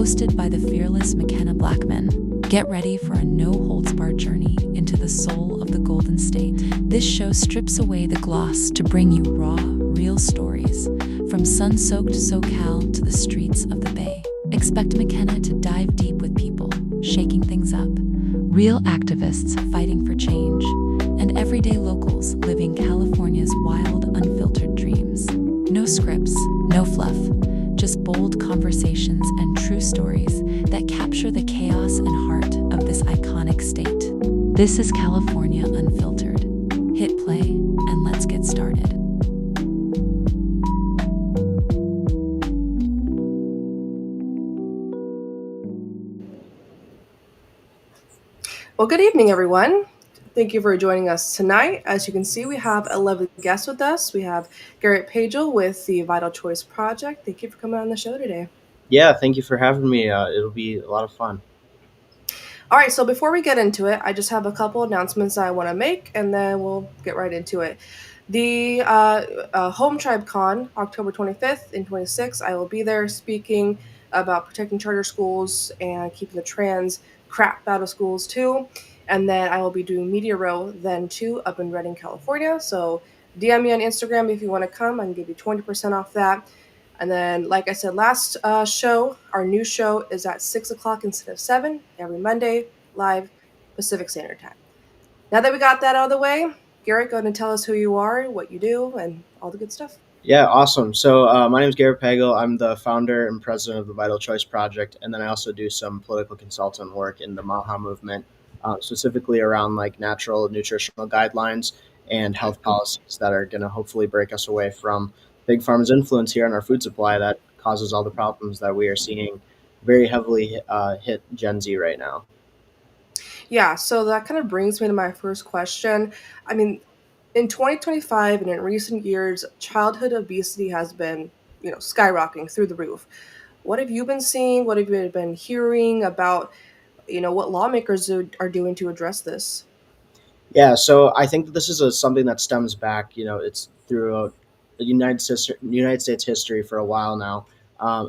hosted by the fearless Makenna Blackman. Get ready for a no-holds-barred journey into the soul of the Golden State. This show strips away the gloss to bring you raw, real stories, from sun-soaked SoCal to the streets of the Bay. Expect Makenna to dive deep with people, shaking things up, real activists fighting for change, and everyday locals living California's wild, unfiltered dreams. No scripts, no fluff, just bold conversations and true stories that capture the chaos and heart of this iconic state. This is California Unfiltered. Hit play and let's get started. Well, good evening, everyone. Thank you for joining us tonight. As you can see, we have 11 guests with us. We have Garrett Pagel with the Vital Choice Project. Thank you for coming on the show today. Yeah, thank you for having me. It'll be a lot of fun. All right, so before we get into it, I just have a couple announcements I want to make, and then we'll get right into it. The Home Tribe Con, October 25th and 26th, I will be there speaking about protecting charter schools and keeping the trans crap out of schools too. And then I will be doing Media Row then too up in Redding, California. So DM me on Instagram if you want to come. I can give you 20% off that. And then, like I said, last show, our new show is at 6 o'clock instead of 7 every Monday, live Pacific Standard Time. Now that we got that out of the way, Garrett, go ahead and tell us who you are, what you do, and all the good stuff. Yeah, awesome. So my name is Garrett Pagel. I'm the founder and president of the Vital Choice Project, and then I also do some political consultant work in the MAHA movement, specifically around like natural nutritional guidelines and health policies that are going to hopefully break us away from Big Pharma's influence here on our food supply that causes all the problems that we are seeing very heavily hit Gen Z right now. Yeah, so that kind of brings me to my first question. I mean, in 2025 and in recent years, childhood obesity has been, skyrocketing through the roof. What have you been seeing? What have you been hearing about, what lawmakers are doing to address this? Yeah, so I think that this is something that stems back, it's throughout the United States history for a while now,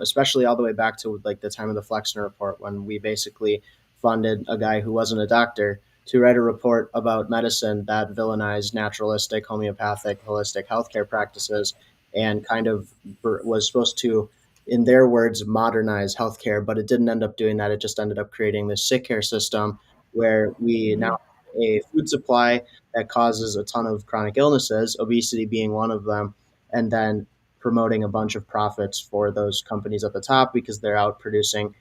especially all the way back to like the time of the Flexner Report when we basically funded a guy who wasn't a doctor to write a report about medicine that villainized naturalistic, homeopathic, holistic healthcare practices and kind of was supposed to, in their words, modernize healthcare, but it didn't end up doing that. It just ended up creating this sick care system where we now a food supply that causes a ton of chronic illnesses, obesity being one of them, and then promoting a bunch of profits for those companies at the top because they're out producing,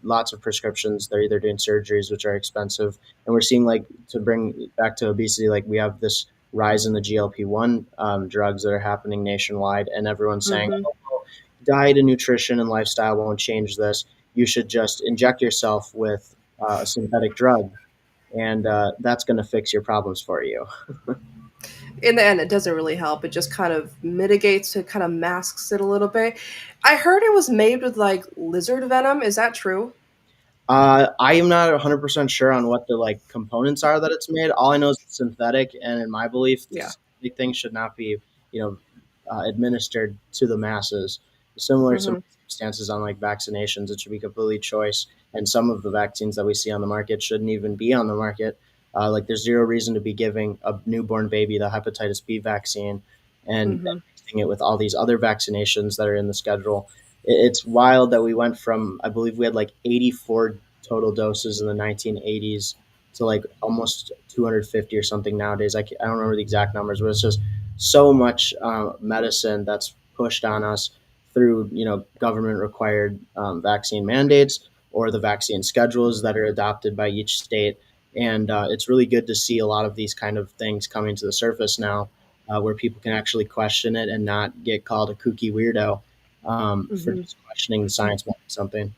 lots of prescriptions. They're either doing surgeries, which are expensive. And we're seeing like to bring back to obesity, like we have this rise in the GLP-1 drugs that are happening nationwide. And everyone's saying, oh, diet and nutrition and lifestyle won't change this. You should just inject yourself with a synthetic drug and that's going to fix your problems for you. In the end, it doesn't really help. It just kind of mitigates, it kind of masks it a little bit. I heard it was made with like lizard venom. Is that true? I am not 100% sure on what the like components are that it's made. All I know is it's synthetic, and in my belief, Yeah. these things should not be, administered to the masses. Similar to Mhm. circumstances on like vaccinations, it should be completely choice. And some of the vaccines that we see on the market shouldn't even be on the market. Like there's zero reason to be giving a newborn baby the hepatitis B vaccine and Mhm. mixing it with all these other vaccinations that are in the schedule. It's wild that we went from, I believe we had like 84 total doses in the 1980s to like almost 250 or something nowadays. I don't remember the exact numbers, but it's just so much medicine that's pushed on us through, government required vaccine mandates or the vaccine schedules that are adopted by each state. And it's really good to see a lot of these kind of things coming to the surface now, where people can actually question it and not get called a kooky weirdo for Mhm. just questioning the science behind something.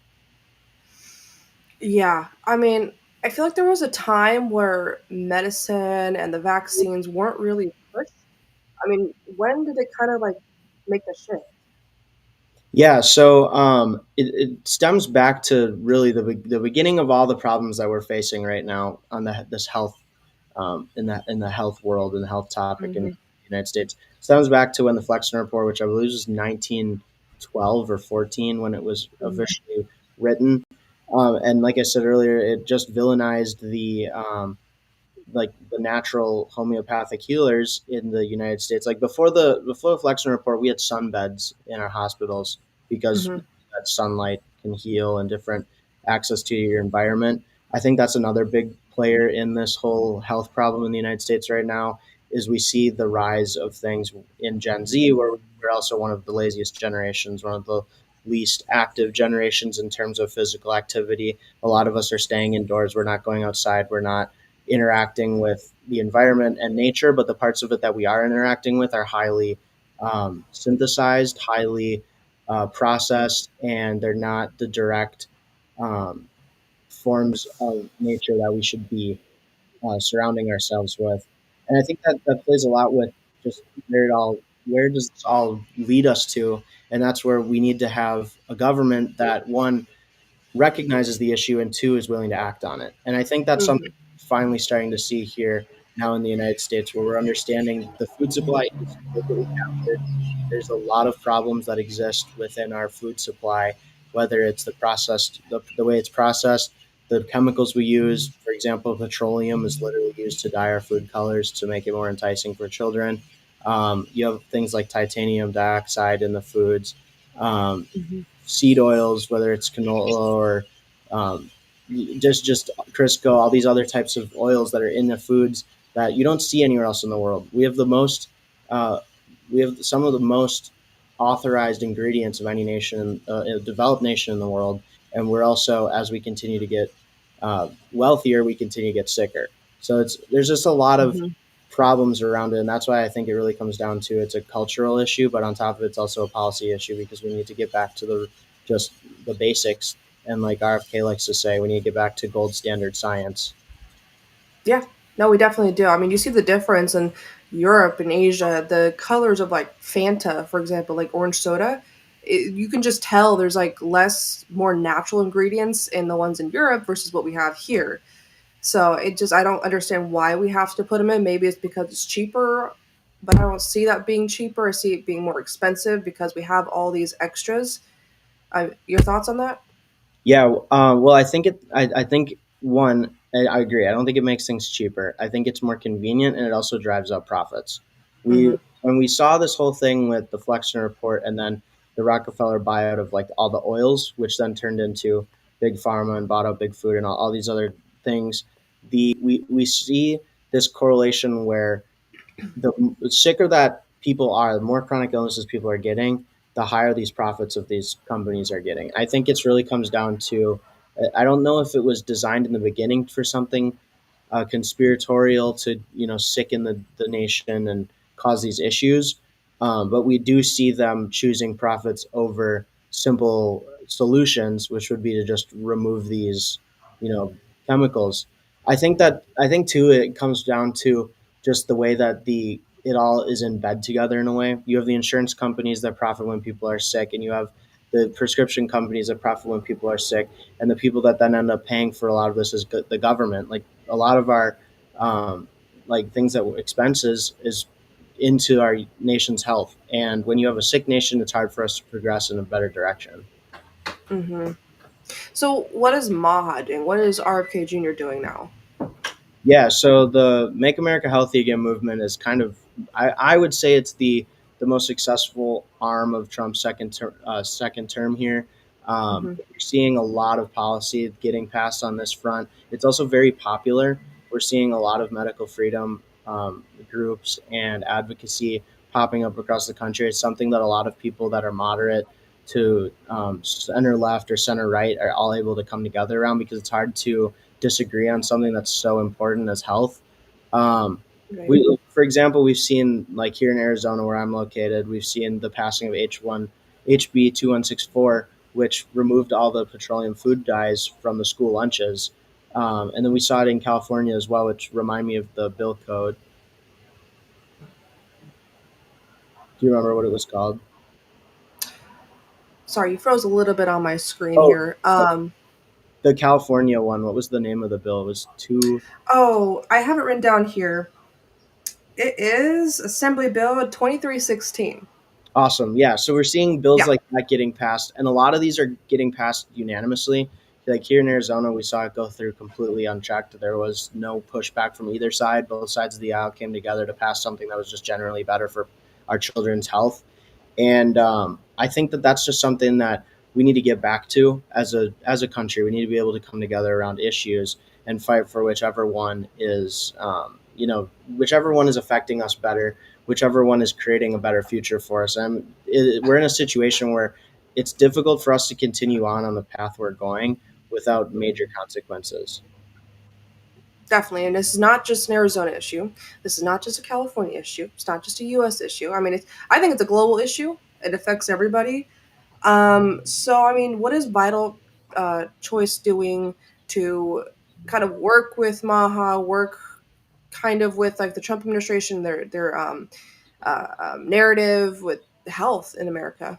Yeah. I mean, I feel like there was a time where medicine and the vaccines weren't really pushed. I mean, when did it kind of like make the shift? Yeah, so it stems back to really the beginning of all the problems that we're facing right now on this health in the health world and the health topic in the Mhm. United States. Stems back to when the Flexner Report, which I believe was 1912 or 14, when it was Mhm. officially written. And like I said earlier, it just villainized the natural homeopathic healers in the United States. Like before the Flexner report, we had sunbeds in our hospitals because Mm-hmm. that sunlight can heal and different access to your environment. I think that's another big player in this whole health problem in the United States right now is we see the rise of things in Gen Z where we're also one of the laziest generations, one of the least active generations in terms of physical activity. A lot of us are staying indoors. We're not going outside. We're not interacting with the environment and nature, but the parts of it that we are interacting with are highly synthesized, highly processed, and they're not the direct um, forms of nature that we should be surrounding ourselves with. And I think that that plays a lot with just where does this all lead us to? And that's where we need to have a government that one recognizes the issue and two is willing to act on it. And I think that's something Mm-hmm. we're finally starting to see here now in the United States, where we're understanding the food supply is completely captured. There's a lot of problems that exist within our food supply, whether it's the way it's processed, the chemicals we use. For example, petroleum is literally used to dye our food colors to make it more enticing for children. You have things like titanium dioxide in the foods. Um, Mm-hmm. Seed oils, whether it's canola or um, just Crisco, all these other types of oils that are in the foods that you don't see anywhere else in the world. Uh, we have some of the most authorized ingredients of any nation, a developed nation in the world, and we're also, as we continue to get wealthier, we continue to get sicker. So there's just a lot of Mm-hmm. problems around it, and that's why I think it really comes down to it's a cultural issue, but on top of it, it's also a policy issue because we need to get back to just the basics. And like RFK likes to say, we need to get back to gold standard science. Yeah, no, we definitely do. I mean, you see the difference in Europe and Asia, the colors of like Fanta, for example, like orange soda. You can just tell there's like less, more natural ingredients in the ones in Europe versus what we have here. So it just, I don't understand why we have to put them in. Maybe it's because it's cheaper, but I don't see that being cheaper. I see it being more expensive because we have all these extras. Your thoughts on that? Yeah, well, I think one, I agree. I don't think it makes things cheaper. I think it's more convenient, and it also drives up profits. We Mm-hmm. When we saw this whole thing with the Flexner report, and then the Rockefeller buyout of like all the oils, which then turned into big pharma and bought out big food and all these other things. We see this correlation where the sicker that people are, the more chronic illnesses people are getting, the higher these profits of these companies are getting. I think it's really comes down to I don't know if it was designed in the beginning for something conspiratorial to sicken the nation and cause these issues. But we do see them choosing profits over simple solutions, which would be to just remove these you know chemicals. I think too it comes down to just the way that the it all is in bed together in a way. You have the insurance companies that profit when people are sick, and you have the prescription companies that profit when people are sick, and the people that then end up paying for a lot of this is the government. Like a lot of our um, like things that expenses is into our nation's health, and when you have a sick nation, it's hard for us to progress in a better direction. Mm-hmm. So what is MAHA doing? What is RFK Jr. doing now? Yeah, so the Make America Healthy Again movement is kind of, I would say it's the most successful arm of Trump's second term here. Mm-hmm. We're seeing a lot of policy getting passed on this front. It's also very popular. We're seeing a lot of medical freedom groups and advocacy popping up across the country. It's something that a lot of people that are moderate to center left or center right are all able to come together around because it's hard to disagree on something that's so important as health. Um, Right. for example, we've seen like here in Arizona where I'm located, we've seen the passing of HB 2164, which removed all the petroleum food dyes from the school lunches. And then we saw it in California as well, which remind me of the bill code. Do you remember what it was called? Sorry, you froze a little bit on my screen Oh, here. the California one. What was the name of the bill? It was two. Oh, I have it written down here. It is Assembly Bill 2316. Awesome. Yeah. So we're seeing bills Yeah. like that getting passed, and a lot of these are getting passed unanimously. Like here in Arizona, we saw it go through completely unchecked. There was no pushback from either side. Both sides of the aisle came together to pass something that was just generally better for our children's health. And I think that that's just something that we need to get back to as a country. We need to be able to come together around issues and fight for whichever one is whichever one is affecting us better, whichever one is creating a better future for us. We're in a situation where it's difficult for us to continue on the path we're going without major consequences. Definitely. And this is not just an Arizona issue. This is not just a California issue. It's not just a US issue. I mean, I think it's a global issue. It affects everybody. So, I mean, what is Vital Choice doing to kind of work with MAHA, work kind of with like the Trump administration, their narrative with health in America?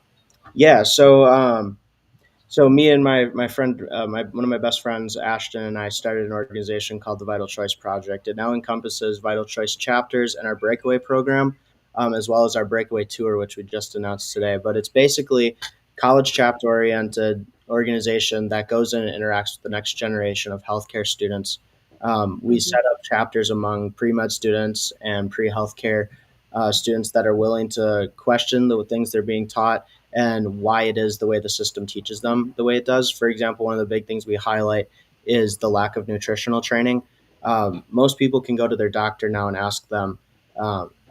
Yeah. So me and my friend, one of my best friends, Ashton, and I started an organization called the Vital Choice Project. It now encompasses Vital Choice chapters and our Breakaway program, as well as our Breakaway tour, which we just announced today. But it's basically college chapter oriented organization that goes in and interacts with the next generation of healthcare students. We Hmm. set up chapters among pre med students and pre healthcare students that are willing to question the things they're being taught and why it is the way the system teaches them the way it does. For example, one of the big things we highlight is the lack of nutritional training. Most people can go to their doctor now and ask them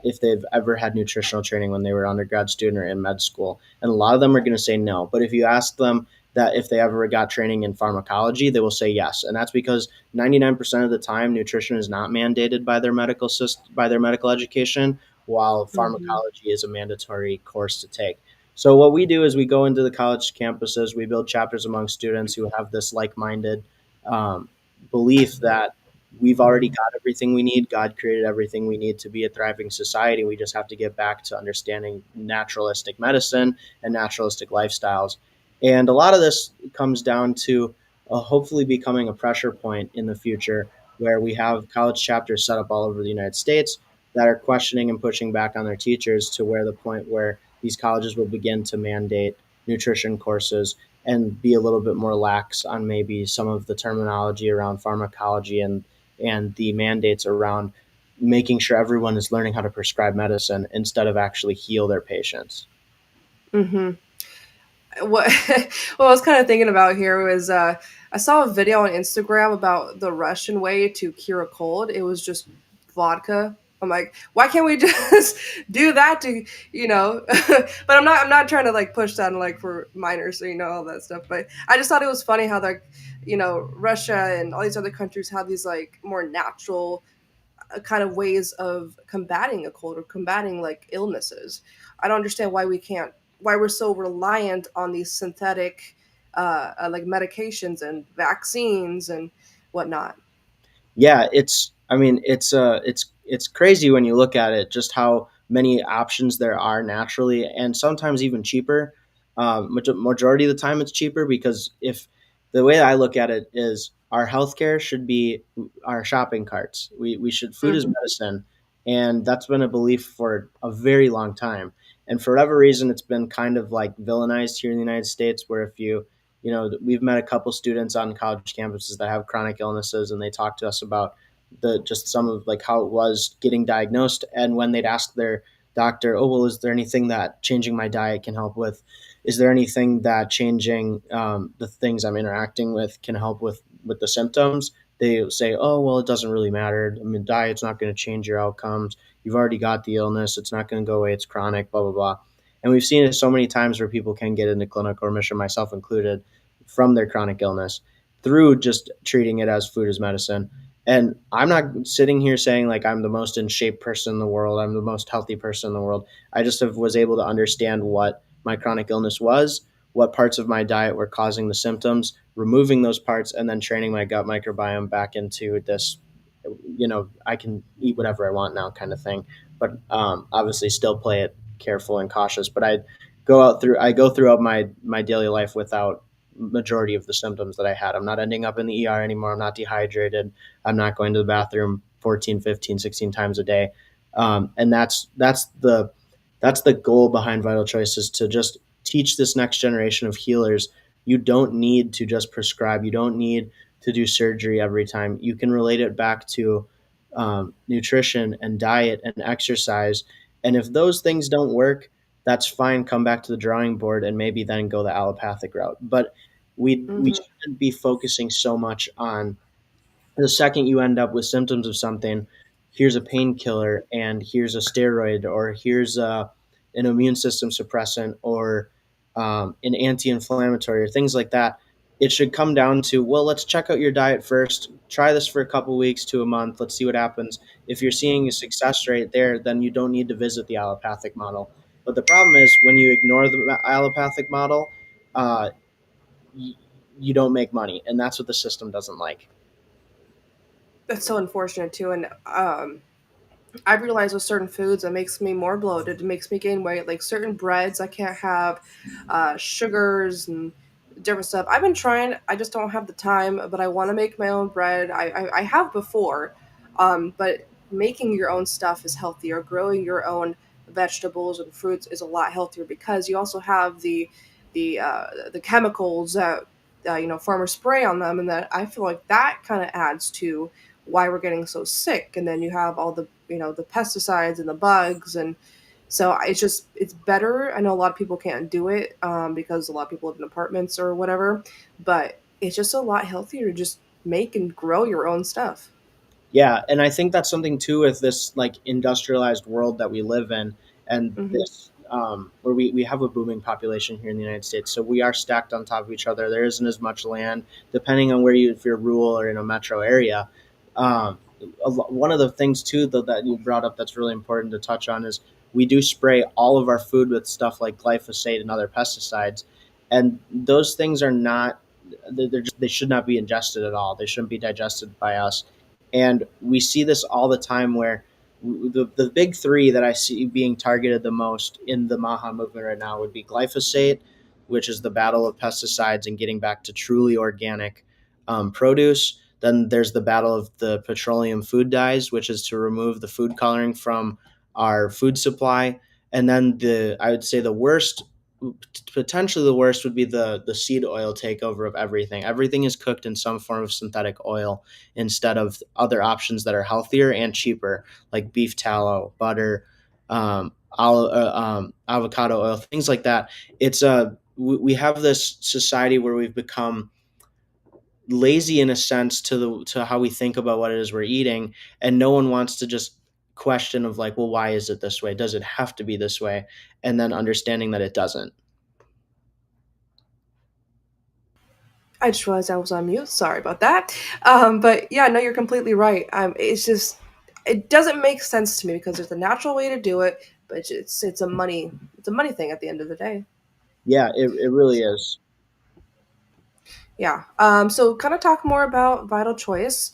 if they've ever had nutritional training when they were undergrad student or in med school, and a lot of them are going to say no. But if you ask them that if they ever got training in pharmacology, they will say yes, and that's because 99% of the time nutrition is not mandated by their medical by their medical education, while Hmm. pharmacology is a mandatory course to take. So what we do is we go into the college campuses, we build chapters among students who have this like-minded um, belief that we've already got everything we need. God created everything we need to be a thriving society. We just have to get back to understanding naturalistic medicine and naturalistic lifestyles. And a lot of this comes down to hopefully becoming a pressure point in the future where we have college chapters set up all over the United States that are questioning and pushing back on their teachers to where the point where these colleges will begin to mandate nutrition courses and be a little bit more lax on maybe some of the terminology around pharmacology and the mandates around making sure everyone is learning how to prescribe medicine instead of actually heal their patients. Hmm. What what I was kind of thinking about here was I saw a video on Instagram about the Russian way to cure a cold. It was just vodka. I'm like, why can't we just do that to, you know? But I'm not trying to like push that like for minors, so you know all that stuff. But I just thought it was funny how like, Russia and all these other countries have these like more natural kind of ways of combating a cold or combating like illnesses. I don't understand why we're so reliant on these synthetic like medications and vaccines and whatnot. Yeah, I mean it's crazy when you look at it just how many options there are naturally and sometimes even cheaper. Majority of the time it's cheaper because if the way I look at it is our healthcare should be our shopping carts. We should food is Hmm. medicine, and that's been a belief for a very long time. And for whatever reason, it's been kind of like villainized here in the United States, where if we've met a couple students on college campuses that have chronic illnesses, and they talk to us about the just some of like how it was getting diagnosed, and when they'd ask their doctor, oh well, is there anything that changing my diet can help with? Is there anything that changing the things I'm interacting with can help with the symptoms? They say, oh well, it doesn't really matter. I mean, diet's not going to change your outcomes. You've already got the illness. It's not going to go away. It's chronic. Blah blah blah. And we've seen it so many times where people can get into clinical remission, myself included, from their chronic illness through just treating it as food as medicine. And I'm not sitting here saying like I'm the most in shape person in the world. I'm the most healthy person in the world. I just was able to understand what my chronic illness was, what parts of my diet were causing the symptoms, removing those parts, and then training my gut microbiome back into this, I can eat whatever I want now kind of thing. But obviously still play it careful and cautious. But I go throughout my daily life without majority of the symptoms that I had. I'm not ending up in the ER anymore. I'm not dehydrated. I'm not going to the bathroom 14, 15, 16 times a day. And that's the That's the goal behind Vital Choice, is to just teach this next generation of healers. You don't need to just prescribe. You don't need to do surgery every time. You can relate it back to nutrition and diet and exercise. And if those things don't work, that's fine. Come back to the drawing board and maybe then go the allopathic route. But we Hmm. shouldn't be focusing so much on the second you end up with symptoms of something. Here's a painkiller, and here's a steroid, or here's an immune system suppressant, or an anti-inflammatory, or things like that. It should come down to, well, let's check out your diet first. Try this for a couple weeks to a month. Let's see what happens. If you're seeing a success rate there, then you don't need to visit the allopathic model. But the problem is when you ignore the allopathic model, uh, you, you don't make money, and that's what the system doesn't like. That's so unfortunate too, and I've realized with certain foods it makes me more bloated. It makes me gain weight. Like certain breads, I can't have sugars and different stuff. I've been trying. I just don't have the time. But I want to make my own bread. I have before, but making your own stuff is healthier. Growing your own vegetables and fruits is a lot healthier because you also have the chemicals that farmers spray on them, and that I feel like that kind of adds to why we're getting so sick. And then you have all the the pesticides and the bugs, and so it's better. I know a lot of people can't do it because a lot of people live in apartments or whatever, but it's just a lot healthier to just make and grow your own stuff. Yeah, and I think that's something too with this like industrialized world that we live in, and Hmm. this where we have a booming population here in the United States. So we are stacked on top of each other. There isn't as much land, depending on where you, if you're rural or in a metro area. Um, One of the things too, though, that you brought up that's really important to touch on is we do spray all of our food with stuff like glyphosate and other pesticides, and those things are not. They should not be ingested at all. They shouldn't be digested by us, and we see this all the time where the big three that I see being targeted the most in the MAHA movement right now would be glyphosate, which is the battle of pesticides and getting back to truly organic produce. Then there's the battle of the petroleum food dyes, which is to remove the food coloring from our food supply. And then I would say the worst, potentially the worst, would be the seed oil takeover of everything. Everything is cooked in some form of synthetic oil instead of other options that are healthier and cheaper, like beef tallow, butter, avocado oil, things like that. It's we have this society where we've become lazy in a sense to how we think about what it is we're eating, and no one wants to just question of like, well, why is it this way? Does it have to be this way? And then understanding that it doesn't. I just realized I was on mute. Sorry about that. But yeah, no, you're completely right. It's just it doesn't make sense to me because there's a natural way to do it, but it's a money thing at the end of the day. Yeah, it really is. Yeah. So kind of talk more about Vital Choice.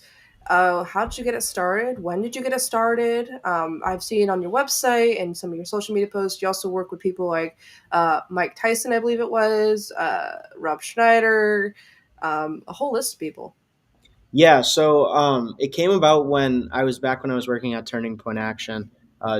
How did you get it started? When did you get it started? I've seen on your website and some of your social media posts, you also work with people like Mike Tyson, I believe it was, Rob Schneider, a whole list of people. Yeah, so it came about when I was back when I was working at Turning Point Action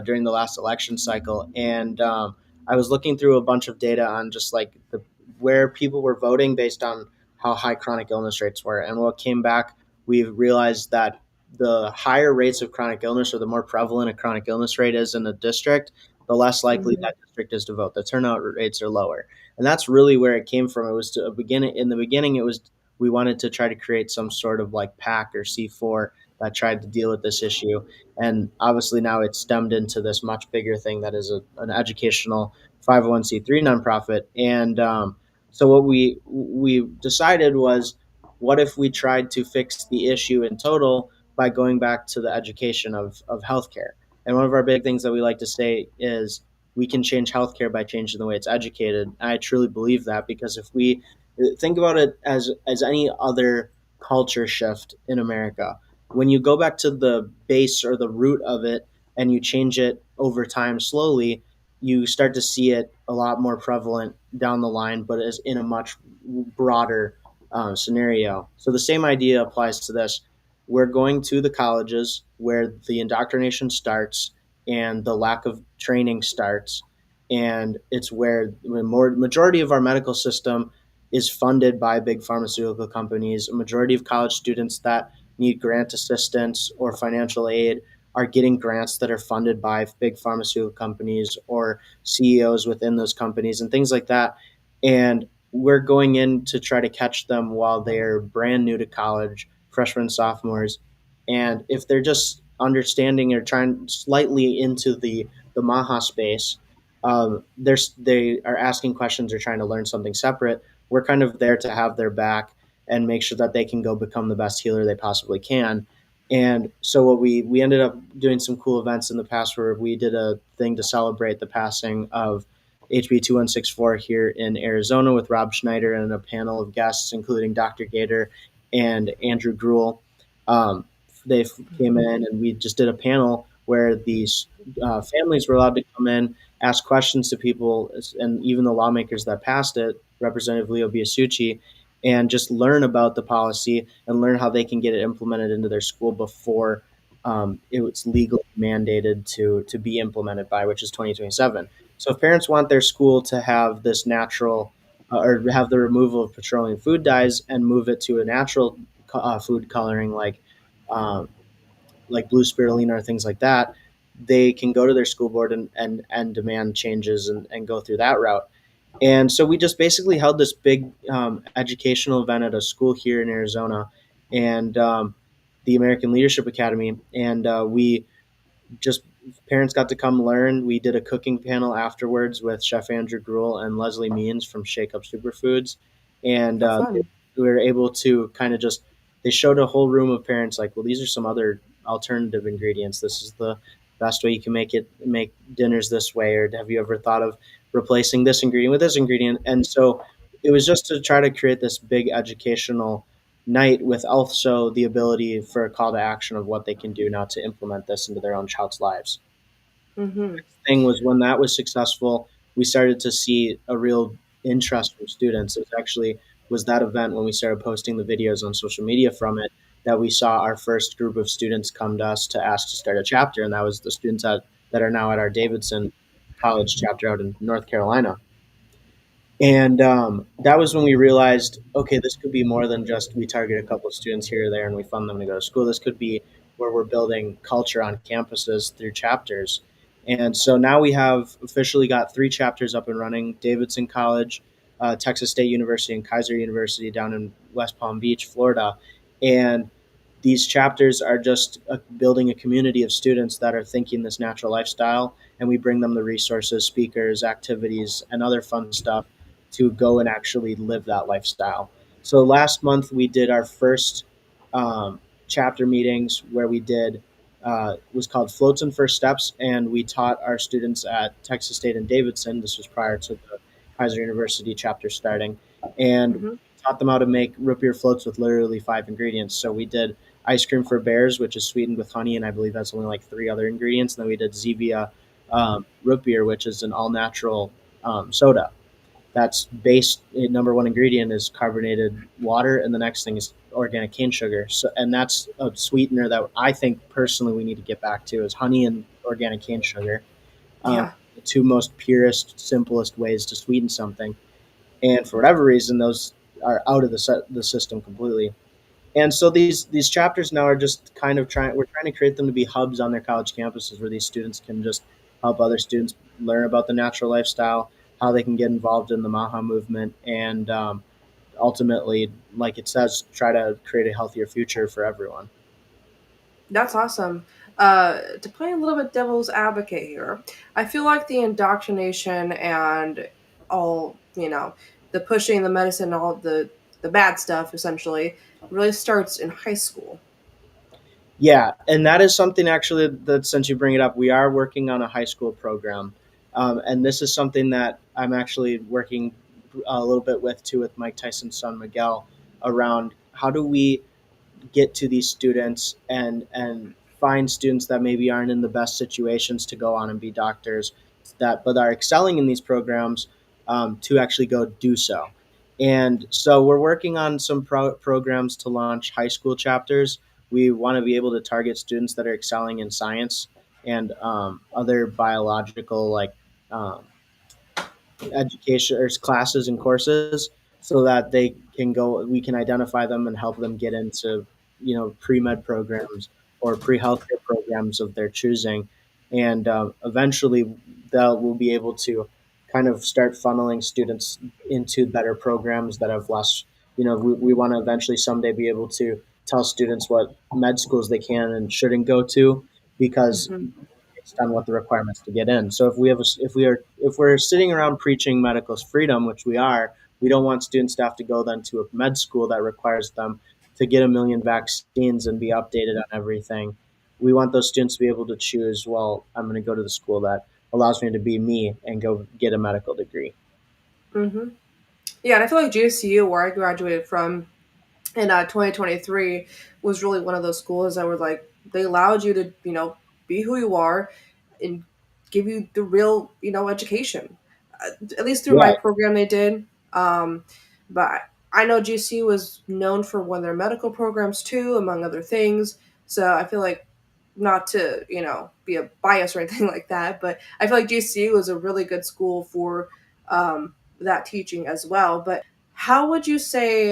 during the last election cycle, and I was looking through a bunch of data on just like the where people were voting based on how high chronic illness rates were, and what came back, we've realized that the higher rates of chronic illness, or the more prevalent a chronic illness rate is in a district, the less likely Hmm. that district is to vote. The turnout rates are lower, and that's really where it came from. It was to a beginning. In the beginning, it was we wanted to try to create some sort of like pack or C4 that tried to deal with this issue. And obviously now it's stemmed into this much bigger thing that is an educational 501c3 nonprofit. And so what we decided was, what if we tried to fix the issue in total by going back to the education of healthcare? And one of our big things that we like to say is we can change healthcare by changing the way it's educated. And I truly believe that, because if we think about it as any other culture shift in America. When you go back to the base or the root of it and you change it over time slowly, you start to see it a lot more prevalent down the line, but as in a much broader scenario. So the same idea applies to this. We're going to the colleges where the indoctrination starts and the lack of training starts, and it's where the majority of our medical system is funded by big pharmaceutical companies. A majority of college students that need grant assistance or financial aid are getting grants that are funded by big pharmaceutical companies or CEOs within those companies and things like that. And we're going in to try to catch them while they're brand new to college, freshmen, sophomores. And if they're just understanding or trying slightly into the MAHA space, they are asking questions or trying to learn something separate. We're kind of there to have their back and make sure that they can go become the best healer they possibly can. And so what we ended up doing some cool events in the past where we did a thing to celebrate the passing of HB 2164 here in Arizona with Rob Schneider and a panel of guests, including Dr. Gator and Andrew Gruel. Um, they came in and we just did a panel where these families were allowed to come in, ask questions to people, and even the lawmakers that passed it, Representative Leo Biasucci, and just learn about the policy and learn how they can get it implemented into their school before it was legally mandated to be implemented by, which is 2027. So if parents want their school to have this natural or have the removal of petroleum food dyes and move it to a natural food coloring um, like blue spirulina or things like that, they can go to their school board and demand changes and go through that route. And so we just basically held this big educational event at a school here in Arizona and the American Leadership Academy. And we just parents got to come learn. We did a cooking panel afterwards with Chef Andrew Gruel and Leslie Means from Shake Up Superfoods, and How fun. we were able to kind of just they showed a whole room of parents like, well, these are some other alternative ingredients. This is the best way you can make dinners this way, or have you ever thought of replacing this ingredient with this ingredient? And so it was just to try to create this big educational night with also the ability for a call to action of what they can do now to implement this into their own child's lives. Mm-hmm. Thing was when that was successful, we started to see a real interest from students. It was actually was that event when we started posting the videos on social media from it that we saw our first group of students come to us to ask to start a chapter, and that was the students that are now at our Davidson College chapter out in North Carolina. And that was when we realized, okay, this could be more than just we target a couple of students here or there and we fund them to go to school. This could be where we're building culture on campuses through chapters. And so now we have officially got 3 chapters up and running: Davidson College, Texas State University, and Kaiser University down in West Palm Beach, Florida. And these chapters are just building a community of students that are thinking this natural lifestyle, and we bring them the resources, speakers, activities, and other fun stuff to go and actually live that lifestyle. So last month we did our first chapter meetings where we did was called Floats and First Steps, and we taught our students at Texas State and Davidson. This was prior to the Kaiser University chapter starting, and Mm-hmm. taught them how to make root beer floats with literally 5 ingredients. So we did ice cream for bears, which is sweetened with honey, and I believe that's only like 3 other ingredients. And then we did Zevia root beer, which is an all natural soda that's based number one ingredient is carbonated water, and the next thing is organic cane sugar. So, and that's a sweetener that I think personally we need to get back to is honey and organic cane sugar, Yeah. the two most purest, simplest ways to sweeten something. And for whatever reason, those are out of the system completely. And so these chapters now are just kind of trying. We're trying to create them to be hubs on their college campuses where these students can just help other students learn about the natural lifestyle, how they can get involved in the MAHA movement, and ultimately, like it says, try to create a healthier future for everyone. That's awesome. To play a little bit devil's advocate here, I feel like the indoctrination and all, the pushing the medicine, all the bad stuff essentially really starts in high school. Yeah, and that is something actually that since you bring it up, we are working on a high school program, and this is something that I'm actually working a little bit with too with Mike Tyson's son Miguel around how do we get to these students and find students that maybe aren't in the best situations to go on and be doctors that but are excelling in these programs to actually go do so. And so we're working on some programs to launch high school chapters. We want to be able to target students that are excelling in science and other biological um, education or classes and courses so that they can go, we can identify them and help them get into, pre-med programs or pre-healthcare programs of their choosing. And eventually they'll will be able to kind of start funneling students into better programs that have less, we want to eventually someday be able to tell students what med schools they can and shouldn't go to, because Hmm. based on what the requirements to get in. So if we're sitting around preaching medical freedom, which we are, we don't want students to have to go then to a med school that requires them to get a million vaccines and be updated on everything. We want those students to be able to choose, well, I'm going to go to the school that allows me to be me and go get a medical degree. Hmm. Yeah, and I feel like GCU, where I graduated from in 2023, was really one of those schools that were like they allowed you to be who you are and give you the real education. At least through Yeah, my program, they did. But I know GCU was known for one of their medical programs too, among other things. So I feel like, not to be a bias or anything like that, but I feel like GCU is a really good school for that teaching as well. But how would you say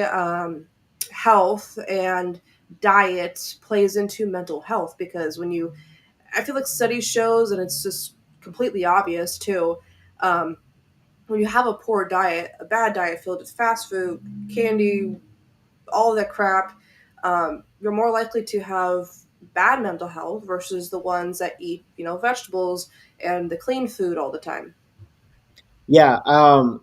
health and diet plays into mental health? Because I feel like study shows, and it's just completely obvious too. Um, when you have a poor diet, a bad diet filled with fast food, candy, all of that crap, you're more likely to have bad mental health versus the ones that eat, vegetables and the clean food all the time. yeah,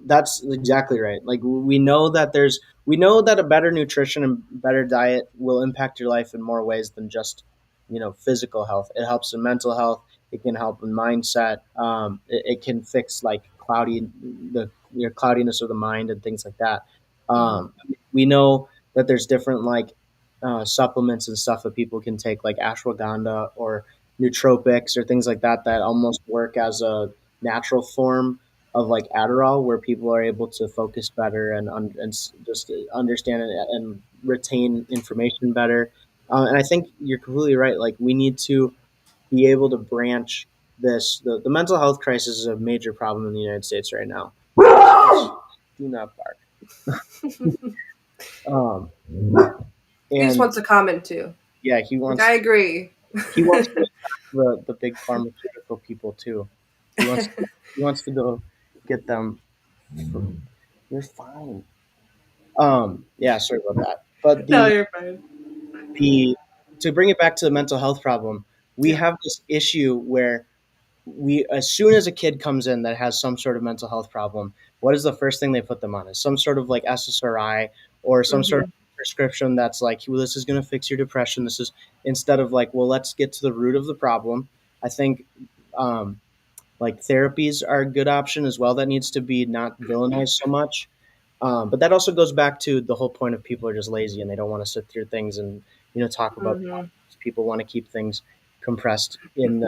that's exactly right. Like we know that a better nutrition and better diet will impact your life in more ways than just, physical health. It helps in mental health. It can help in mindset. It can fix like your cloudiness of the mind and things like that. Hmm. We know that there's different like supplements and stuff that people can take, like ashwagandha or nootropics or things like that, that almost work as a natural form of like Adderall, where people are able to focus better and just understand and retain information better. And I think you're completely right. Like we need to be able to branch this. The mental health crisis is a major problem in the United States right now. Do not bark. Um, He just and wants to comment too. yeah, Like, I agree. he wants to attack the big pharmaceutical people too. He wants to go get them. You're fine. Yeah, sorry about that. But No, you're fine. the to bring it back to the mental health problem, we Yeah. have this issue where we, as soon as a kid comes in that has some sort of mental health problem, what is the first thing they put them on? Is some sort of like SSRI or some sort of Hmm. prescription that's like, well, this is going to fix your depression. This is, instead of like, well, let's get to the root of the problem. I think um, like therapies are a good option as well. That needs to be not villainized so much. But that also goes back to the whole point of people are just lazy and they don't want to sit through things and, talk about Hmm. problems. People want to keep things compressed and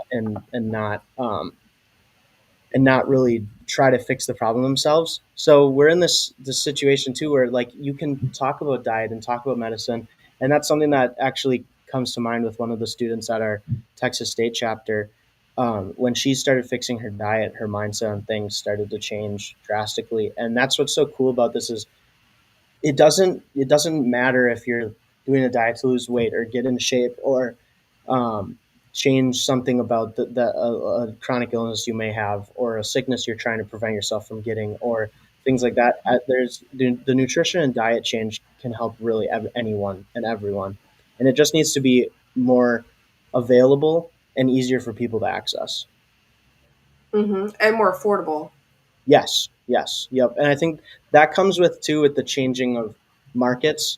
not really try to fix the problem themselves. So we're in this situation too, where like you can talk about diet and talk about medicine, and that's something that actually comes to mind with one of the students at our Texas State chapter. When she started fixing her diet, her mindset on things started to change drastically, and that's what's so cool about this is it doesn't matter if you're doing a diet to lose weight or get in shape or um, change something about a chronic illness you may have or a sickness you're trying to prevent yourself from getting or things like that. There's the nutrition and diet change can help really anyone and everyone, and it just needs to be more available and easier for people to access. And more affordable. Yes, yes, yep. And I think that comes with too with the changing of markets,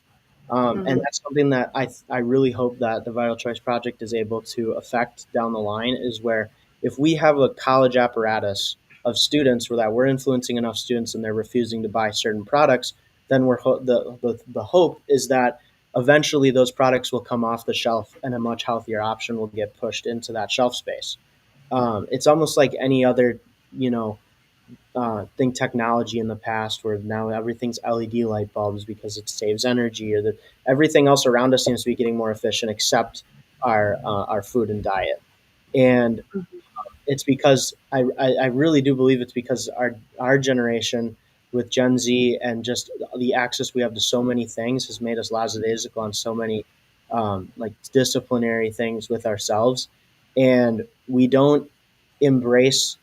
and Hmm. that's something that I really hope that the Vital Choice Project is able to affect down the line. Is where if we have a college apparatus of students where that we're influencing enough students and they're refusing to buy certain products, then the hope is that eventually those products will come off the shelf and a much healthier option will get pushed into that shelf space. It's almost like any other, you know think technology in the past where now everything's LED light bulbs because it saves energy or that everything else around us seems to be getting more efficient except our food and diet. And it's because I really do believe it's because our generation with Gen Z and just the access we have to so many things has made us lackadaisical on so many like disciplinary things with ourselves, and we don't embrace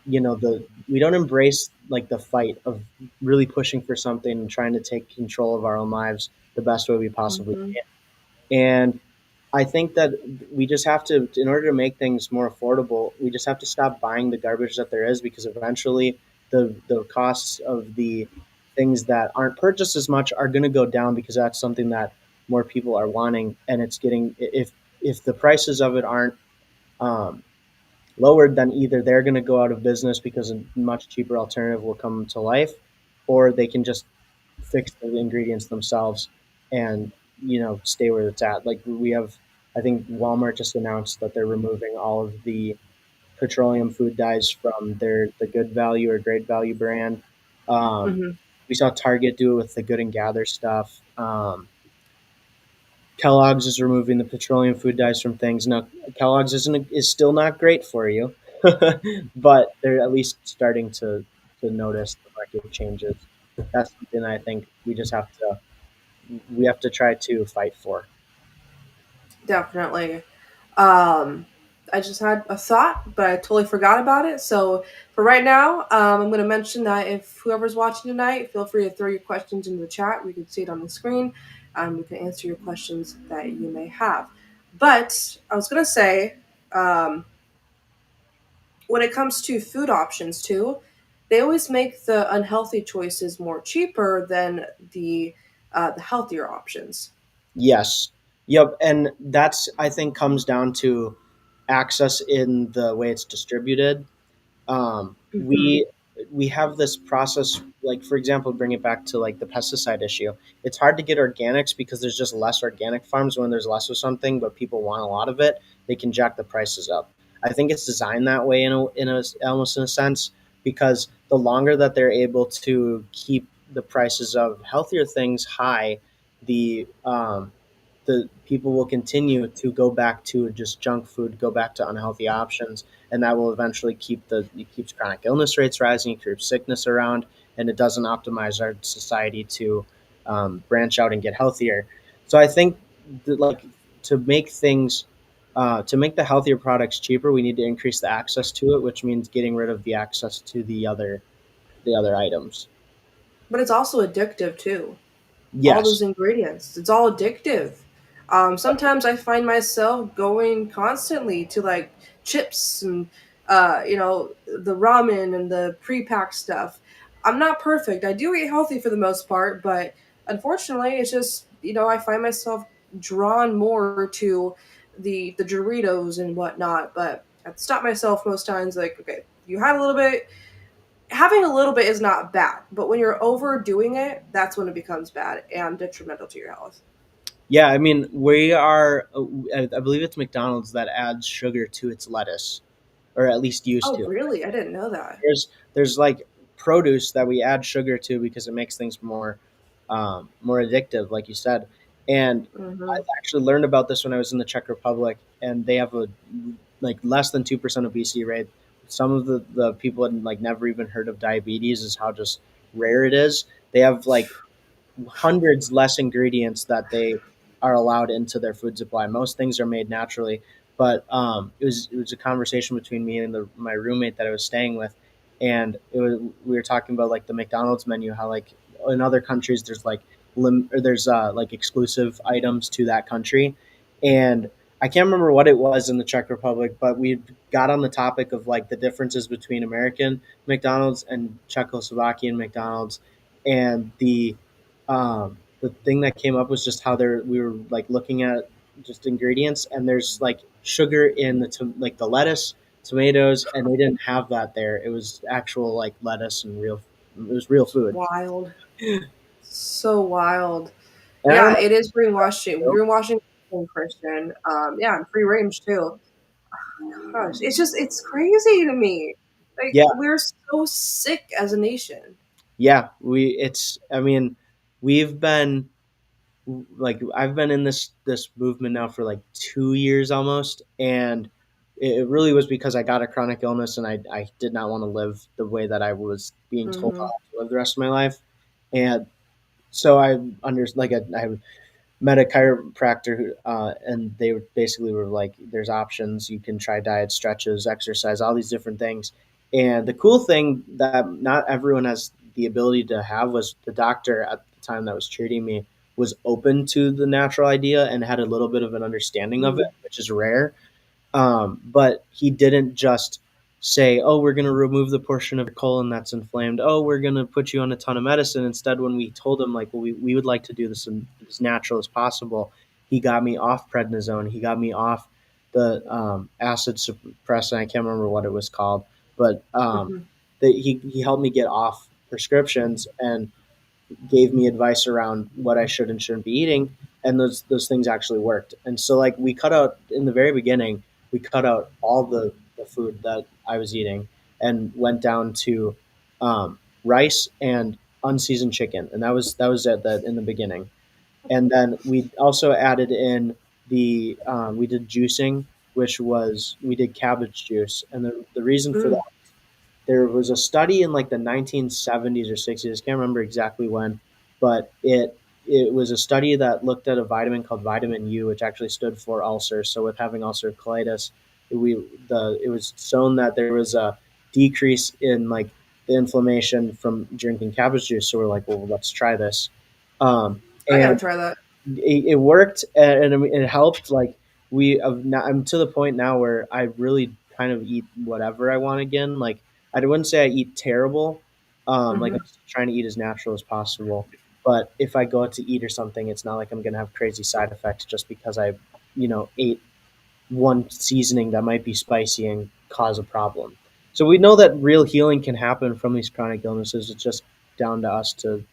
the we don't embrace like the fight of really pushing for something and trying to take control of our own lives the best way we possibly Hmm. can. And I think that we just have to, in order to make things more affordable, we just have to stop buying the garbage that there is, because eventually the costs of the things that aren't purchased as much are going to go down, because that's something that more people are wanting, and it's getting, if the prices of it aren't um, lowered, then either they're going to go out of business because a much cheaper alternative will come to life, or they can just fix the ingredients themselves and stay where it's at. Like we have, I think Walmart just announced that they're removing all of the petroleum food dyes from the Good Value or Great Value brand. Um, Hmm. we saw Target do it with the Good and Gather stuff. Kellogg's is removing the petroleum food dyes from things. Now, Kellogg's is still not great for you, but they're at least starting to notice the market changes. That's something I think we have to try to fight for. Definitely. Um, I just had a thought, but I totally forgot about it. So for right now, I'm going to mention that if whoever's watching tonight, feel free to throw your questions into the chat. We can see it on the screen. We can answer your questions that you may have. But I was going to say, um, when it comes to food options too, they always make the unhealthy choices more cheaper than the healthier options. Yes. Yep. And that's, I think, comes down to access in the way it's distributed. um, Hmm. we we have this process, like for example, bring it back to like the pesticide issue. It's hard to get organics because there's just less organic farms. When there's less of something but people want a lot of it, they can jack the prices up. I think it's designed that way in a almost in a sense, because the longer that they're able to keep the prices of healthier things high, the people will continue to go back to just junk food, go back to unhealthy options, and that will eventually it keeps chronic illness rates rising, it keeps sickness around, and it doesn't optimize our society to branch out and get healthier. So I think that, like, to make things to make the healthier products cheaper, we need to increase the access to it, which means getting rid of the access to the other items. But it's also addictive too. All those Yes. ingredients. It's all addictive. Sometimes I find myself going constantly to like chips and the ramen and the pre-packed stuff. I'm not perfect. I do eat healthy for the most part, but unfortunately, it's just I find myself drawn more to the Doritos and whatnot. But I stop myself most times. Like, okay, you had a little bit, having a little bit is not bad, but when you're overdoing it, that's when it becomes bad and detrimental to your health. Yeah, I mean, we are. I believe it's McDonald's that adds sugar to its lettuce, or at least used Oh, to. really? I didn't know that. There's like produce that we add sugar to because it makes things more addictive, like you said. And I Hmm. actually learned about this when I was in the Czech Republic, and they have a like less than 2% obesity rate. Some of the people had like never even heard of diabetes, is how just rare it is. They have like hundreds less ingredients that they are allowed into their food supply. Most things are made naturally, but it was a conversation between me and my roommate that I was staying with, and we were talking about like the McDonald's menu, how like in other countries there's like there's like exclusive items to that country, and I can't remember what it was in the Czech Republic, but we got on the topic of like the differences between American McDonald's and Czechoslovakian McDonald's, and the thing that came up was just how we were like looking at just ingredients, and there's like sugar in like the lettuce, tomatoes, and they didn't have that there. It was actual like lettuce and it was real food. Wild. So wild. And I Yeah, remember, it is greenwashing. Greenwashing Christian. Yeah, and free range too. Gosh, it's crazy to me. Like yeah, we're so sick as a nation. yeah, I mean, we've been like I've been in this movement now for like 2 years almost, and it really was because I got a chronic illness and I did not want to live the way that I was being told I Mm-hmm. had to live the rest of my life. And so I met a chiropractor and they basically were like, there's options. You can try diet, stretches, exercise, all these different things. And the cool thing that not everyone has the ability to have was the doctor at the time that was treating me was open to the natural idea and had a little bit of an understanding of it, Mm-hmm. which is rare. But he didn't just say, "Oh, we're going to remove the portion of your colon that's inflamed. Oh, we're going to put you on a ton of medicine." Instead, when we told him like, "Well, we would like to do this as natural as possible," he got me off prednisone. He got me off the acid suppressant. I can't remember what it was called, but Mm-hmm. he helped me get off prescriptions and gave me advice around what I should and shouldn't be eating, and those things actually worked. And so like we cut out in the very beginning, we cut out all the food that I was eating and went down to rice and unseasoned chicken, and that was it that in the beginning. And then we also added in we did juicing, which was we did cabbage juice, and the reason for that, Mm. there was a study in like the 1970s or 60s. I can't remember exactly when, but it was a study that looked at a vitamin called vitamin U, which actually stood for ulcer. So with having ulcerative colitis, it was shown that there was a decrease in like the inflammation from drinking cabbage juice. So we're like, well, let's try this. I gotta And try that. it worked, and it helped. Like I'm to the point now where I really kind of eat whatever I want again. Like I wouldn't say I eat terrible. Like Mm-hmm. I'm still trying to eat as natural as possible. But if I go out to eat or something, it's not like I'm gonna have crazy side effects just because I, ate one seasoning that might be spicy and cause a problem. So we know that real healing can happen from these chronic illnesses. It's just down to us to,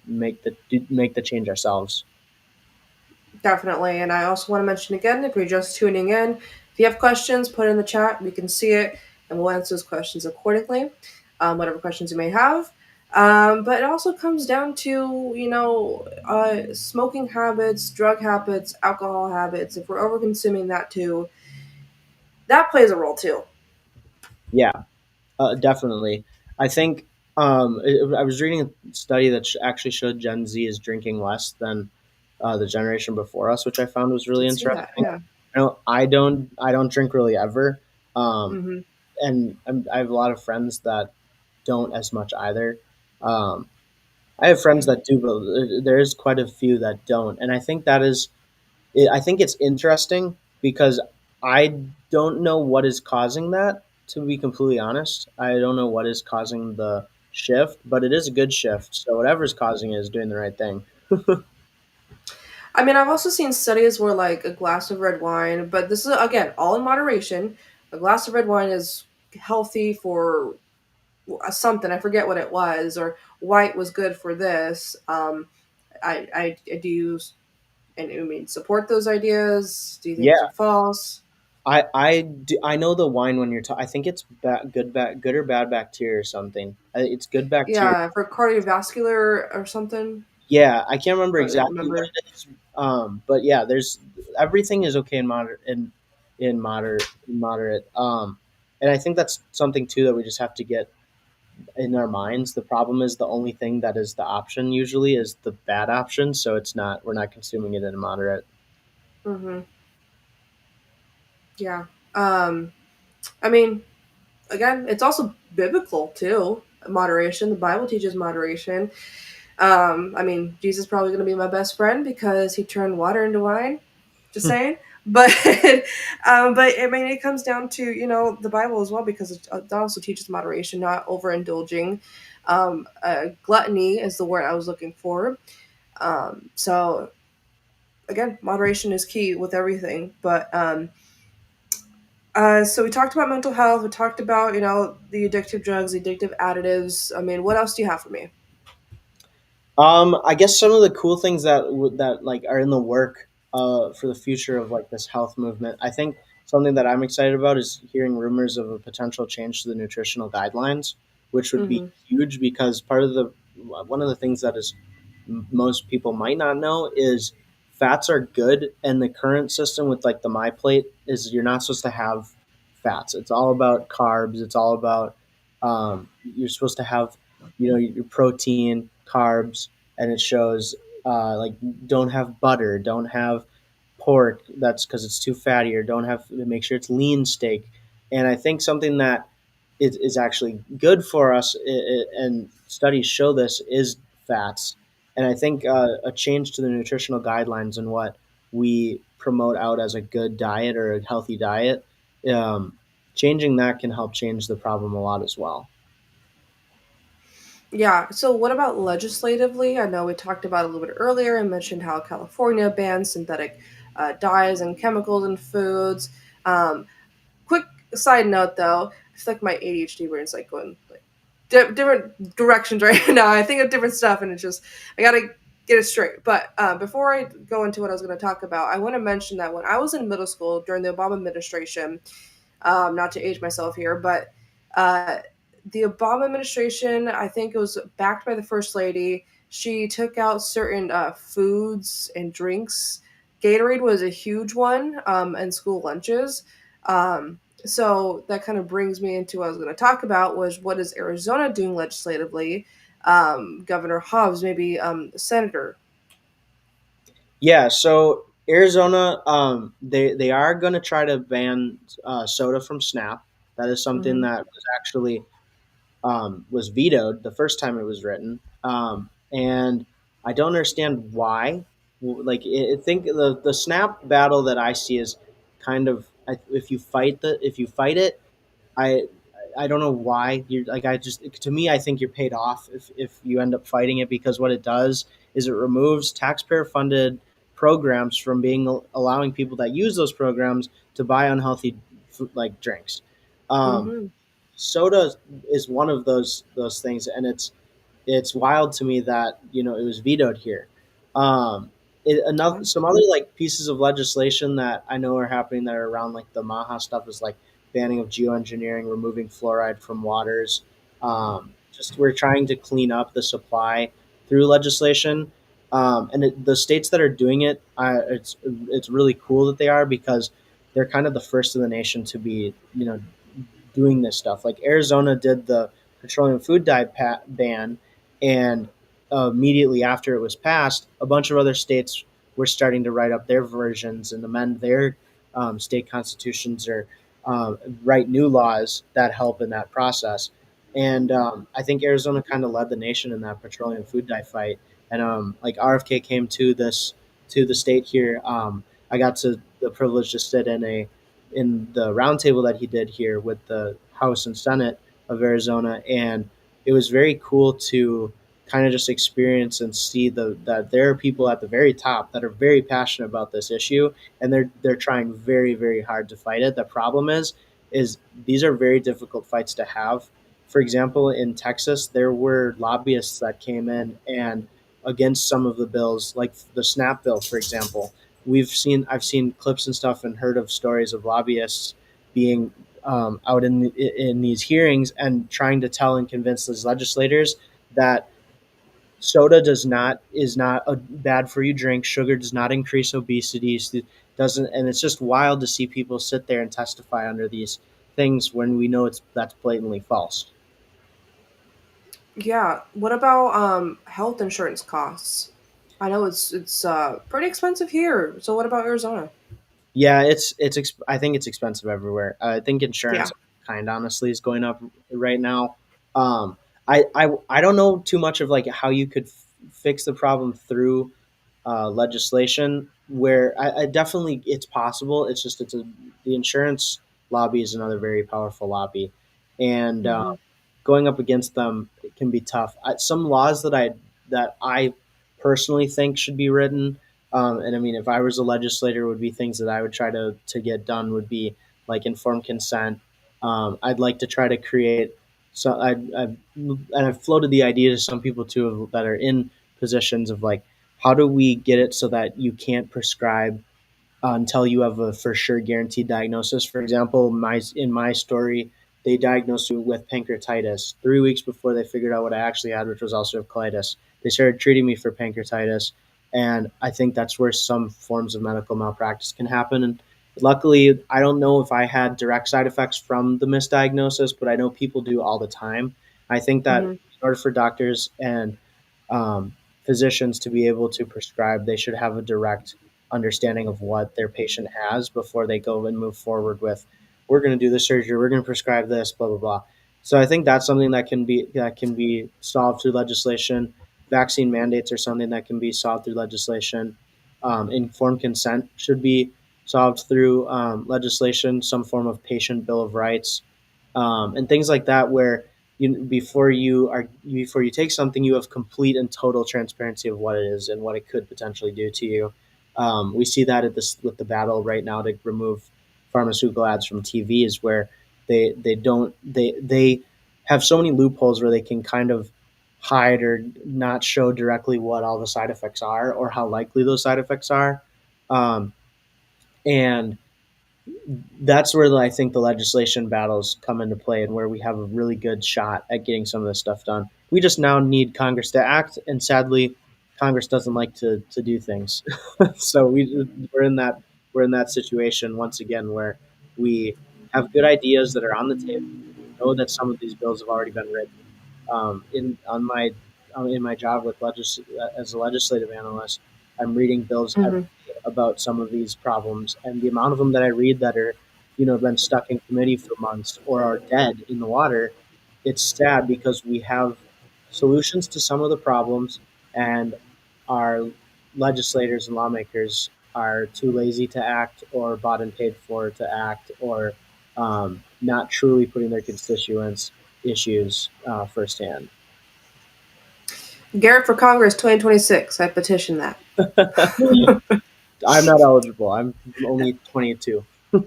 make the change ourselves. Definitely. And I also want to mention again, if you're just tuning in, if you have questions, put it in the chat. We can see it and we'll answer those questions accordingly, whatever questions you may have. But it also comes down to, smoking habits, drug habits, alcohol habits. If we're over consuming that too, that plays a role too. Yeah, definitely. I think I was reading a study that actually showed Gen Z is drinking less than the generation before us, which I found was really Did see that. interesting. Yeah. I don't drink really ever, um, Mm-hmm. and I have a lot of friends that don't as much either. Um, I have Yeah. friends that do, but there is quite a few that don't, and I think it's interesting because I don't know what is causing that. To be completely honest, I don't know what is causing the shift, but it is a good shift. So whatever's causing it is doing the right thing. I mean, I've also seen studies where like a glass of red wine, but this is again all in moderation. A glass of red wine is healthy for something. I forget what it was, or white was good for this. I do use, and I mean, support those ideas. Do you think those Yeah, are false? I know the wine when you're I think it's good or bad bacteria or something. It's good bacteria. Yeah, for cardiovascular or something. Yeah, I can't remember I don't exactly what remember. it is. But yeah, there's everything is okay in moderate. And I think that's something too that we just have to get in our minds. The problem is the only thing that is the option usually is the bad option, so we're not consuming it in moderate. Hmm. Yeah. I mean, again, it's also biblical too. Moderation. The Bible teaches moderation. I mean, Jesus is probably going to be my best friend because he turned water into wine. Just saying. But, but I mean, it comes down to the Bible as well because it also teaches moderation, not overindulging. Gluttony is the word I was looking for. So again, moderation is key with everything. But so we talked about mental health. We talked about the addictive drugs, the addictive additives. I mean, what else do you have for me? I guess some of the cool things that like are in the work for the future of like this health movement. I think something that I'm excited about is hearing rumors of a potential change to the nutritional guidelines, which would be Mm-hmm. huge because part of the one of the things that is most people might not know is fats are good, and the current system with like the my plate is you're not supposed to have fats. It's all about carbs. It's all about you're supposed to have your protein, carbs, and it shows like don't have butter, don't have pork. That's because it's too fatty, or don't have make sure it's lean steak. And I think something that is actually good for us, and studies show this, is fats. And I think a change to the nutritional guidelines and what we promote out as a good diet or a healthy diet, um, changing that can help change the problem a lot as well. Yeah. So, what about legislatively? I know we talked about it a little bit earlier and mentioned how California bans synthetic dyes and chemicals in foods. Um, Quick side note, though, I feel like my ADHD brain's like going like different directions right now. I think of different stuff, and it's just I gotta get it straight. But before I go into what I was going to talk about, I want to mention that when I was in middle school during the Obama administration, not to age myself here, but uh, the Obama administration, I think it was backed by the First Lady. She took out certain foods and drinks. Gatorade was a huge one in school lunches. So that kind of brings me into what I was going to talk about was what is Arizona doing legislatively? Governor Hobbs, maybe Senator. Yeah, so Arizona, they are going to try to ban soda from SNAP. That is something Hmm. that was actually was vetoed the first time it was written, and I don't understand why. Like, I think the SNAP battle that I see is kind of, if you fight it, I I don't know why you're like, I just, to me, I think you're paid off if you end up fighting it, because what it does is it removes taxpayer funded programs from being allowing people that use those programs to buy unhealthy like drinks. Um, Hmm. Soda is one of those things, and it's wild to me that it was vetoed here. Another some other like pieces of legislation that I know are happening that are around like the MAHA stuff is like banning of geoengineering, removing fluoride from waters. Just we're trying to clean up the supply through legislation, and the states that are doing it, it's really cool that they are, because they're kind of the first in the nation to be doing this stuff. Like Arizona did the petroleum food dye ban, and immediately after it was passed, a bunch of other states were starting to write up their versions and amend their state constitutions, or write new laws that help in that process. And I think Arizona kind of led the nation in that petroleum food dye fight. And like RFK came to the state here. I got to the privilege to sit in the roundtable that he did here with the House and Senate of Arizona, and it was very cool to kind of just experience and see that there are people at the very top that are very passionate about this issue, and they're trying very very hard to fight it. The problem is these are very difficult fights to have. For example, in Texas, there were lobbyists that came in and against some of the bills, like the SNAP bill, for example. I've seen clips and stuff and heard of stories of lobbyists being out in these hearings and trying to tell and convince these legislators that soda does not is not a bad for you drink. Sugar does not increase obesity. Doesn't, and it's just wild to see people sit there and testify under these things when we know that's blatantly false. Yeah. What about health insurance costs? I know it's pretty expensive here. So what about Arizona? Yeah, I think it's expensive everywhere. I think Yeah. insurance, kind honestly, is going up right now. I don't know too much of like how you could fix the problem through legislation. Where I definitely, it's possible. It's just the insurance lobby is another very powerful lobby, and Hmm. going up against them, it can be tough. Some laws that I personally think should be written, and I mean, if I was a legislator, would be things that I would try to get done, would be like informed consent. I'd like to try to create. So and I've floated the idea to some people too that are in positions of like, how do we get it so that you can't prescribe until you have a for sure guaranteed diagnosis. For example, in my story, they diagnosed me with pancreatitis 3 weeks before they figured out what I actually had, which was ulcerative colitis. They started treating me for pancreatitis, and I think that's where some forms of medical malpractice can happen. Luckily, I don't know if I had direct side effects from the misdiagnosis, but I know people do all the time. I think that Hmm. in order for doctors and um, physicians to be able to prescribe, they should have a direct understanding of what their patient has before they go and move forward with, we're going to do the surgery, we're going to prescribe this, blah blah blah. So I think that's something that can be solved through legislation. Vaccine mandates are something that can be solved through legislation. Informed consent should be solved through legislation, some form of patient bill of rights, and things like that, where before you take something, you have complete and total transparency of what it is and what it could potentially do to you. We see that at this with the battle right now to remove pharmaceutical ads from TVs, where they have so many loopholes where they can kind of hide or not show directly what all the side effects are or how likely those side effects are. Um, and that's where I think the legislation battles come into play and where we have a really good shot at getting some of this stuff done. We just now need Congress to act, and sadly, Congress doesn't like to do things. So we're in that situation once again where we have good ideas that are on the table. We know that some of these bills have already been written. In my job with as a legislative analyst, I'm reading bills every Hmm. day about some of these problems, and the amount of them that I read that are, been stuck in committee for months or are dead in the water, it's sad because we have solutions to some of the problems, and our legislators and lawmakers are too lazy to act or bought and paid for to act or not truly putting their constituents' issues firsthand. Garrett for Congress 2026. I petition that. I'm not eligible. I'm only 22. In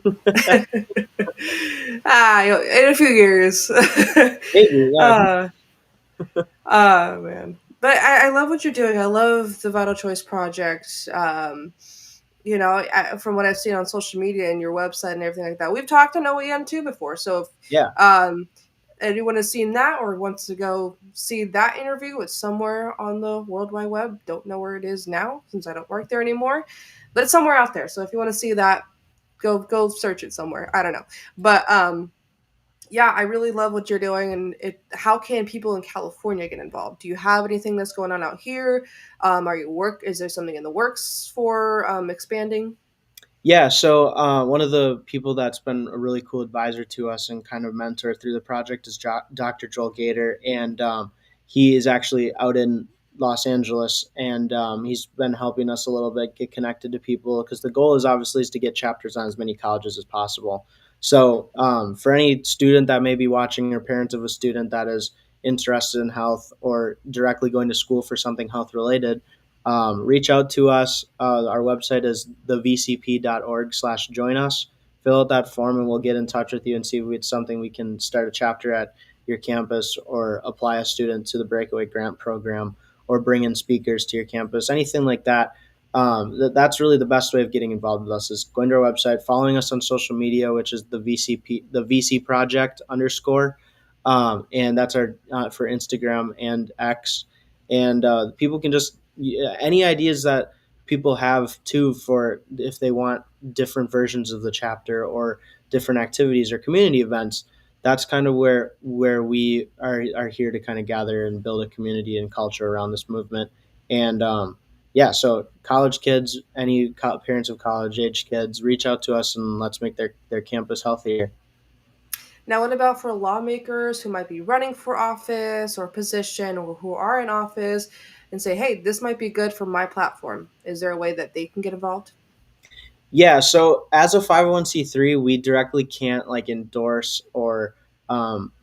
a few years. Maybe, yeah. uh, man. But I love what you're doing. I love the Vital Choice Project. From what I've seen on social media and your website and everything like that, we've talked on OEM too before. So if Yeah. anyone has seen that or wants to go see that interview, it's somewhere on the World Wide Web. Don't know where it is now since I don't work there anymore, but it's somewhere out there. So if you want to see that, go search it somewhere. I don't know, but yeah, I really love what you're doing, and how can people in California get involved? Do you have anything that's going on out here? Are you work? Is there something in the works for expanding? Yeah, so one of the people that's been a really cool advisor to us and kind of mentor through the project is Dr. Joel Gator, and he is actually out in Los Angeles, and he's been helping us a little bit get connected to people because the goal is obviously is to get chapters on as many colleges as possible. So for any student that may be watching or parents of a student that is interested in health or directly going to school for something health related, reach out to us. Our website is thevcp.org/join us. Fill out that form and we'll get in touch with you and see if it's something we can start a chapter at your campus or apply a student to the Breakaway Grant Program or bring in speakers to your campus, anything like that. That's really the best way of getting involved with us is going to our website, following us on social media, which is the VC Project _. And that's our for Instagram and X. And people can just any ideas that people have too for if they want different versions of the chapter or different activities or community events. That's kind of where we are here to kind of gather and build a community and culture around this movement. And yeah, so college kids, any parents of college age kids, reach out to us and let's make their campus healthier. Now, what about for lawmakers who might be running for office or position or who are in office and say, hey, this might be good for my platform? Is there a way that they can get involved? Yeah, so as a 501c3, we directly can't like endorse or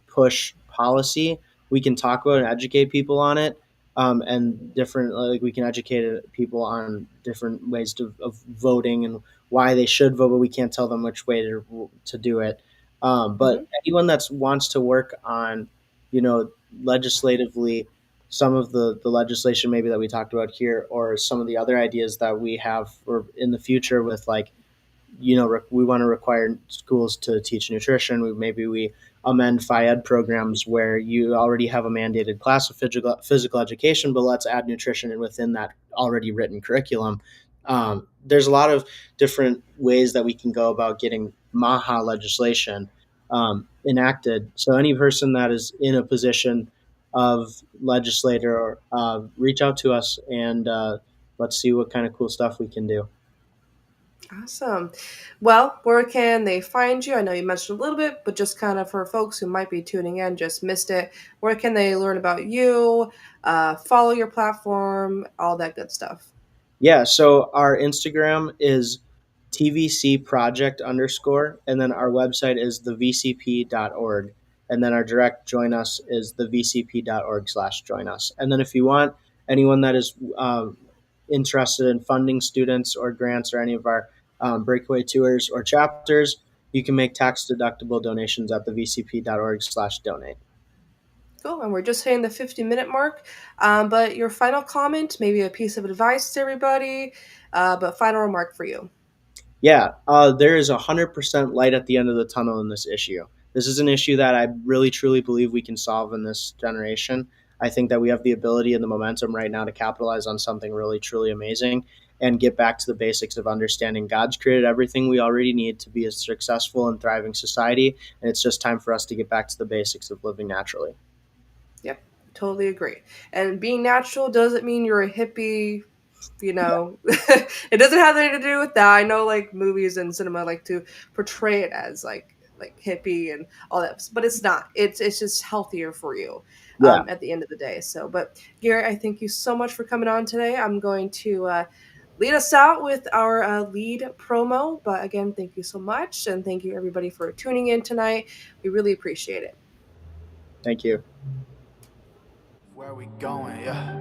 push policy. We can talk about and educate people on it, and different like we can educate people on different ways of voting and why they should vote, but we can't tell them which way to do it. But Hmm. anyone that wants to work on, you know, legislatively, some of the legislation maybe that we talked about here or some of the other ideas that we have for in the future with like we want to require schools to teach nutrition. Maybe we amend phy-ed programs where you already have a mandated class of physical education, but let's add nutrition within that already written curriculum. There's a lot of different ways that we can go about getting MAHA legislation enacted. So any person that is in a position of legislator, reach out to us and let's see what kind of cool stuff we can do. Awesome. Well, where can they find you? I know you mentioned a little bit, but just kind of for folks who might be tuning in, just missed it, where can they learn about you, follow your platform, all that good stuff? Yeah, so our Instagram is TVC project underscore, and then our website is thevcp.org. And then our direct join us is thevcp.org/join us. And then if you want anyone that is interested in funding students or grants or any of our breakaway tours or chapters, you can make tax deductible donations at thevcp.org/donate. Cool. And we're just hitting the 50-minute mark. But your final comment, maybe a piece of advice to everybody, but final remark for you. Yeah, there is 100% light at the end of the tunnel in this issue. This is an issue that I really truly believe we can solve in this generation. I think that we have the ability and the momentum right now to capitalize on something really truly amazing and get back to the basics of understanding God's created everything we already need to be a successful and thriving society, and it's just time for us to get back to the basics of living naturally. Yep, totally agree. And being natural doesn't mean you're a hippie, Yeah, it doesn't have anything to do with that. I know like movies and cinema like to portray it as like hippie and all that, but it's not. It's just healthier for you yeah, at the end of the day. So, but Garrett, I thank you so much for coming on today. I'm going to lead us out with our lead promo. But again, thank you so much, and thank you everybody for tuning in tonight. We really appreciate it. thank you. Where we going, yeah.